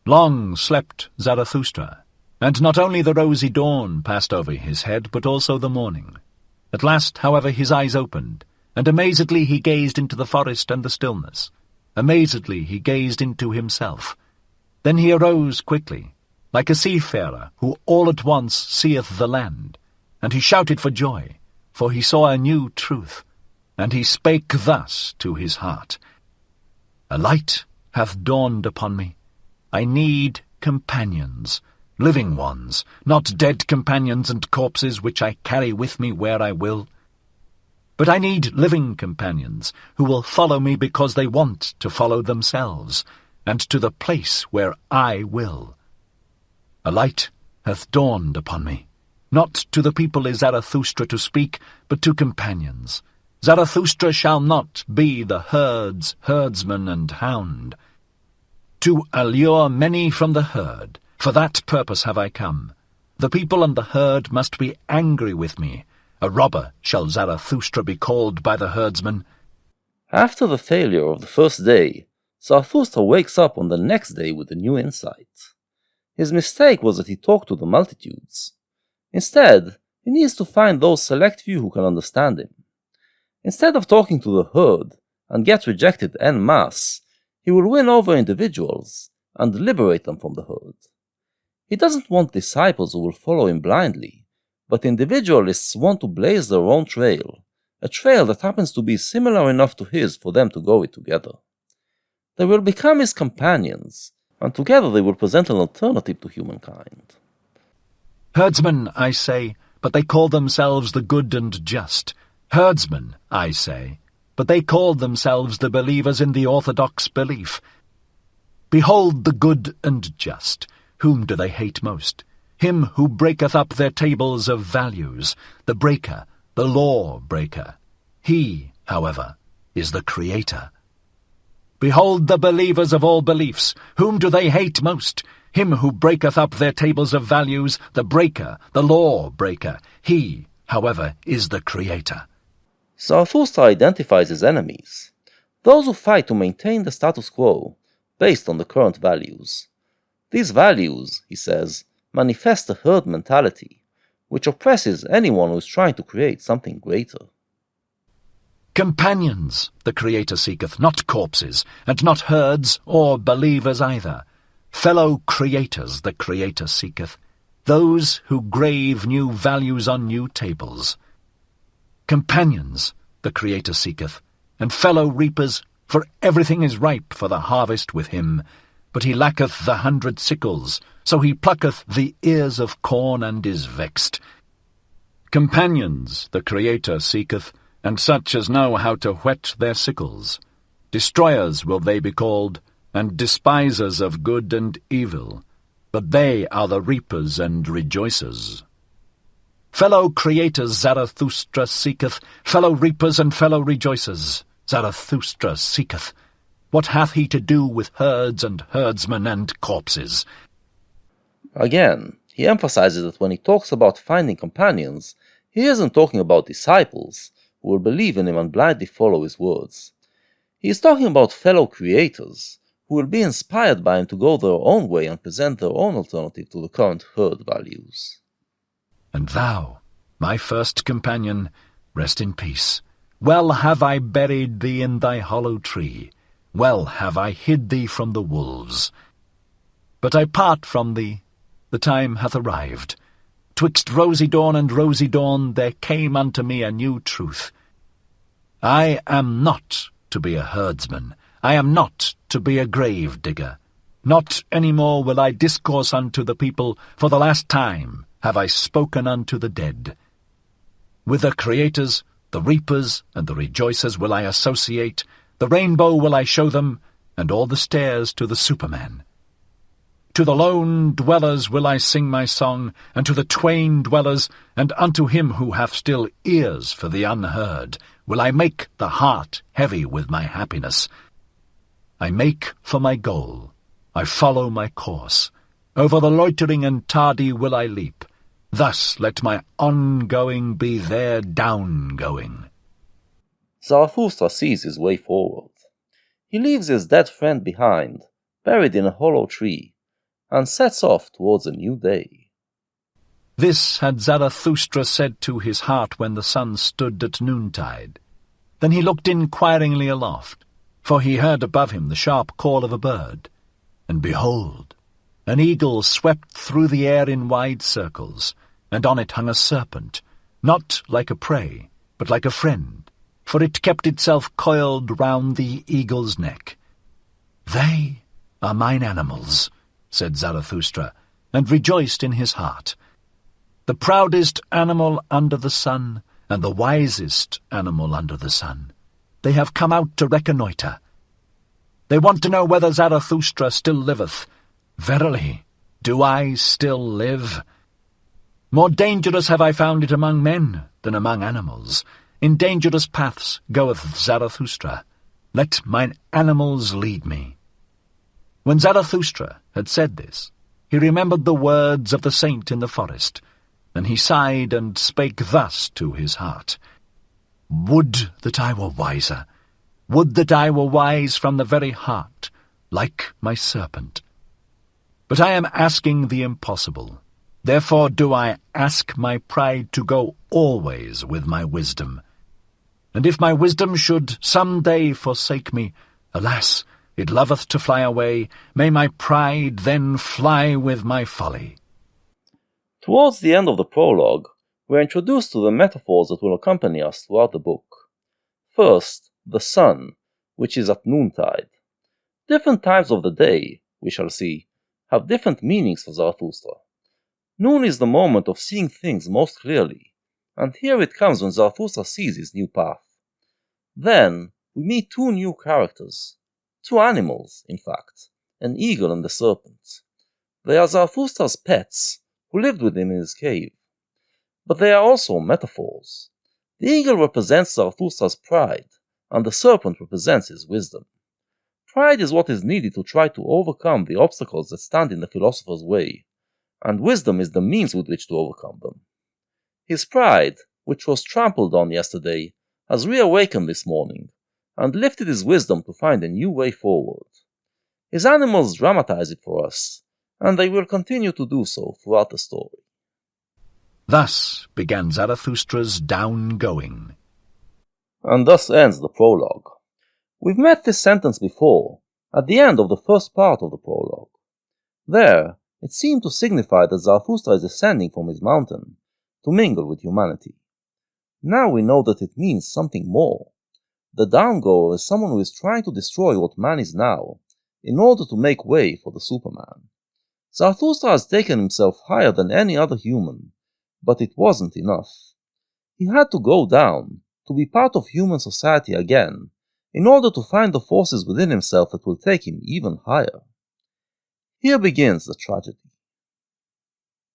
Long slept Zarathustra, and not only the rosy dawn passed over his head, but also the morning. At last, however, his eyes opened, and amazedly he gazed into the forest and the stillness. Amazedly he gazed into himself. Then he arose quickly, like a seafarer who all at once seeth the land, and he shouted for joy, for he saw a new truth, and he spake thus to his heart, A light hath dawned upon me. I need companions, living ones, not dead companions and corpses which I carry with me where I will. But I need living companions who will follow me because they want to follow themselves, and to the place where I will. A light hath dawned upon me. Not to the people is Zarathustra to speak, but to companions. Zarathustra shall not be the herd's herdsman and hound. To allure many from the herd, for that purpose have I come. The people and the herd must be angry with me. A robber shall Zarathustra be called by the herdsman. After the failure of the first day, Zarathustra wakes up on the next day with a new insight. His mistake was that he talked to the multitudes. Instead, he needs to find those select few who can understand him. Instead of talking to the herd and get rejected en masse, he will win over individuals and liberate them from the herd. He doesn't want disciples who will follow him blindly, but individualists want to blaze their own trail, a trail that happens to be similar enough to his for them to go it together. They will become his companions, and together they will present an alternative to humankind. Herdsmen, I say, but they call themselves the good and just. Herdsmen, I say, but they call themselves the believers in the orthodox belief. Behold the good and just. Whom do they hate most? Him who breaketh up their tables of values, the breaker, the law-breaker. He, however, is the Creator. Behold the believers of all beliefs. Whom do they hate most? Him who breaketh up their tables of values, the breaker, the law-breaker. He, however, is the Creator. Zarathustra identifies his enemies, those who fight to maintain the status quo based on the current values. These values, he says, manifest a herd mentality, which oppresses anyone who is trying to create something greater. Companions the Creator seeketh, not corpses, and not herds or believers either. Fellow creators the Creator seeketh, those who grave new values on new tables. Companions the Creator seeketh, and fellow reapers, for everything is ripe for the harvest with him. But he lacketh the 100 sickles, so he plucketh the ears of corn and is vexed. Companions the Creator seeketh, and such as know how to whet their sickles. Destroyers will they be called, and despisers of good and evil, but they are the reapers and rejoicers. Fellow creators Zarathustra seeketh, fellow reapers and fellow rejoicers Zarathustra seeketh. What hath he to do with herds and herdsmen and corpses? Again, he emphasizes that when he talks about finding companions, he isn't talking about disciples who will believe in him and blindly follow his words. He is talking about fellow creators who will be inspired by him to go their own way and present their own alternative to the current herd values. And thou, my first companion, rest in peace. Well have I buried thee in thy hollow tree. Well have I hid thee from the wolves. But I part from thee. The time hath arrived. Twixt rosy dawn and rosy dawn there came unto me a new truth. I am not to be a herdsman. I am not to be a grave digger. Not any more will I discourse unto the people, for the last time have I spoken unto the dead. With the creators, the reapers, and the rejoicers will I associate, the rainbow will I show them, and all the stairs to the Superman. To the lone dwellers will I sing my song, and to the twain dwellers, and unto him who hath still ears for the unheard, will I make the heart heavy with my happiness. I make for my goal, I follow my course, over the loitering and tardy will I leap. Thus let my ongoing be their downgoing. Zarathustra sees his way forward. He leaves his dead friend behind, buried in a hollow tree, and sets off towards a new day. This had Zarathustra said to his heart when the sun stood at noontide. Then he looked inquiringly aloft, for he heard above him the sharp call of a bird. And behold, an eagle swept through the air in wide circles, and on it hung a serpent, not like a prey, but like a friend, for it kept itself coiled round the eagle's neck. "They are mine animals," said Zarathustra, and rejoiced in his heart. "The proudest animal under the sun, and the wisest animal under the sun. They have come out to reconnoitre. They want to know whether Zarathustra still liveth. Verily, do I still live? More dangerous have I found it among men than among animals. In dangerous paths goeth Zarathustra. Let mine animals lead me." When Zarathustra had said this, he remembered the words of the saint in the forest, and he sighed and spake thus to his heart, "Would that I were wiser! Would that I were wise from the very heart, like my serpent! But I am asking the impossible. Therefore do I ask my pride to go always with my wisdom. And if my wisdom should some day forsake me, alas, it loveth to fly away, may my pride then fly with my folly." Towards the end of the prologue, we are introduced to the metaphors that will accompany us throughout the book. First, the sun, which is at noontide. Different times of the day, we shall see, have different meanings for Zarathustra. Noon is the moment of seeing things most clearly, and here it comes when Zarathustra sees his new path. Then, we meet two new characters. Two animals, in fact, an eagle and a serpent. They are Zarathustra's pets, who lived with him in his cave. But they are also metaphors. The eagle represents Zarathustra's pride, and the serpent represents his wisdom. Pride is what is needed to try to overcome the obstacles that stand in the philosopher's way, and wisdom is the means with which to overcome them. His pride, which was trampled on yesterday, has reawakened this morning, and lifted his wisdom to find a new way forward. His animals dramatize it for us, and they will continue to do so throughout the story. Thus began Zarathustra's down-going. And thus ends the prologue. We've met this sentence before, at the end of the first part of the prologue. There, it seemed to signify that Zarathustra is descending from his mountain to mingle with humanity. Now we know that it means something more. The downgoer is someone who is trying to destroy what man is now, in order to make way for the Superman. Zarathustra has taken himself higher than any other human, but it wasn't enough. He had to go down, to be part of human society again, in order to find the forces within himself that will take him even higher. Here begins the tragedy.